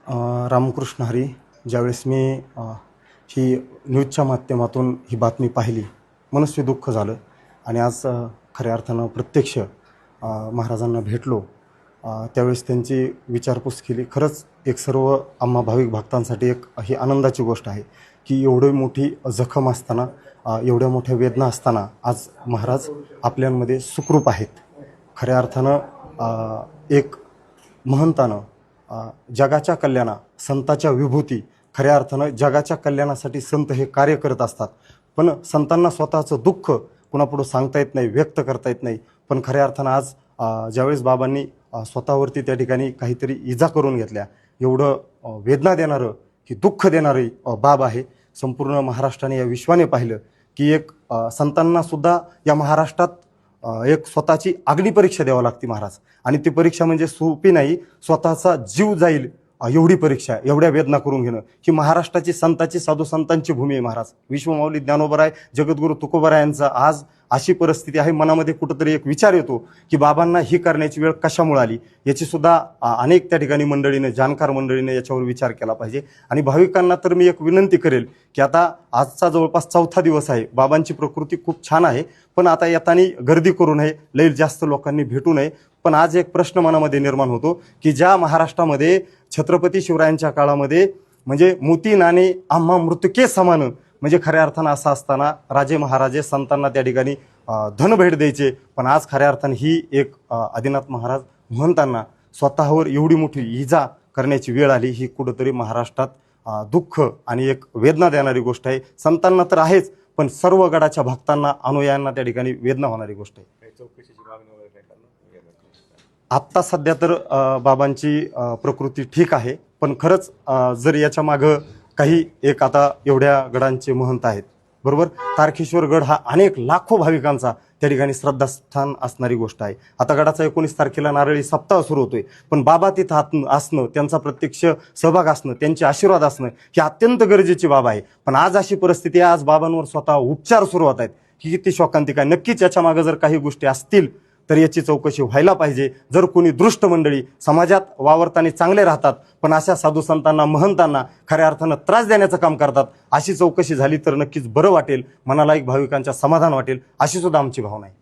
रामकृष्ण हरी. ज्यावेळेस मी ही न्यूजच्या माध्यमातून ही बातमी पाहिली, मनस्वी दुःख झालं आणि आज खऱ्या अर्थानं प्रत्यक्ष महाराजांना भेटलो. त्यावेळेस त्यांची विचारपूस केली. खरंच एक सर्व आम्हा भाविक भक्तांसाठी एक ही आनंदाची गोष्ट आहे की एवढी मोठी जखम असताना, एवढ्या मोठ्या वेदना असताना आज महाराज आपल्यांमध्ये सुखरूप आहेत. खऱ्या अर्थानं एक महंतानं जगाच्या कल्याणा, संताच्या विभूती, खऱ्या अर्थानं जगाच्या कल्याणासाठी संत हे कार्य करत असतात. पण संतांना स्वतःचं दुःख कुणापुढं सांगता येत नाही, व्यक्त करता येत नाही. पण खऱ्या अर्थानं आज ज्यावेळेस बाबांनी स्वतःवरती त्या ठिकाणी काहीतरी इजा करून घेतल्या, एवढं वेदना देणारं की दुःख देणारी बाब आहे. संपूर्ण महाराष्ट्राने, या विश्वाने पाहिलं की एक संतांनासुद्धा या महाराष्ट्रात एक स्वतःची अग्निपरीक्षा द्यावी लागते महाराज. आणि ती परीक्षा म्हणजे सोपी नाही, स्वतःचा जीव जाईल एवढी परीक्षा, एवढ्या वेदना करून घेणं. ही महाराष्ट्राची, संताची, साधू संतांची भूमी आहे महाराज. विश्वमाऊली ज्ञानोबराय, जगद्गुरू तुकोबराय यांचा आज अशी परिस्थिती आहे. मनामध्ये कुठंतरी एक विचार येतो की बाबांना ही करण्याची वेळ कशामुळे आली, याची सुद्धा अनेक त्या ठिकाणी मंडळीने, जाणकार मंडळीने याच्यावर विचार केला पाहिजे. आणि भाविकांना तर मी एक विनंती करेल की आता आजचा जवळपास 4था दिवस आहे. बाबांची प्रकृती खूप छान आहे, पण आता येतानी गर्दी करू नये, लई जास्त लोकांनी भेटू नये. पण आज एक प्रश्न मनामध्ये निर्माण होतो की ज्या महाराष्ट्रामध्ये छत्रपती शिवरायांच्या काळामध्ये म्हणजे मोती नाणे आम्हा मृतके समान, म्हणजे खऱ्या अर्थानं असं असताना राजे महाराजे संतांना त्या ठिकाणी धनभेट द्यायचे. पण आज खऱ्या अर्थानं ही एक आदिनाथ महाराज महंतांना स्वतःवर एवढी मोठी इजा करण्याची वेळ आली. ही कुठंतरी महाराष्ट्रात दुःख आणि एक वेदना देणारी गोष्ट आहे. संतांना तर आहेच, पण सर्व गडाच्या भक्तांना, अनुयायांना त्या ठिकाणी वेदना होणारी गोष्ट आहे. आत्ता सध्या तर बाबांची प्रकृती ठीक आहे, पण खरंच जर याच्या मागं काही एक आता एवढ्या गडांचे महंत आहेत, बरोबर. तारकेश्वर गड हा अनेक लाखो भाविकांचा त्या ठिकाणी श्रद्धास्थान असणारी गोष्ट आहे. आता गडाचा 19 तारखेला नारळी सप्ताह सुरू होतोय, पण बाबा तिथं असणं, त्यांचा प्रत्यक्ष सहभाग असणं, त्यांचे आशीर्वाद असणं ही अत्यंत गरजेची बाब आहे. पण आज अशी परिस्थिती आहे, आज बाबांवर स्वतः उपचार सुरू होत आहेत. ही किती शोकांतिक आहे. नक्कीच याच्या मागे जर काही गोष्टी असतील तर याची चौकशी व्हायला पाहिजे. जर कोणी दृष्ट मंडळी समाजात वावरताना चांगले राहतात, पण अशा साधू संतांना, महंतांना खऱ्या अर्थानं त्रास देण्याचं काम करतात, अशी चौकशी झाली तर नक्कीच बरं वाटेल, मनाला एक भाविकांच्या समाधान वाटेल, अशी सुद्धा आमची भावना आहे.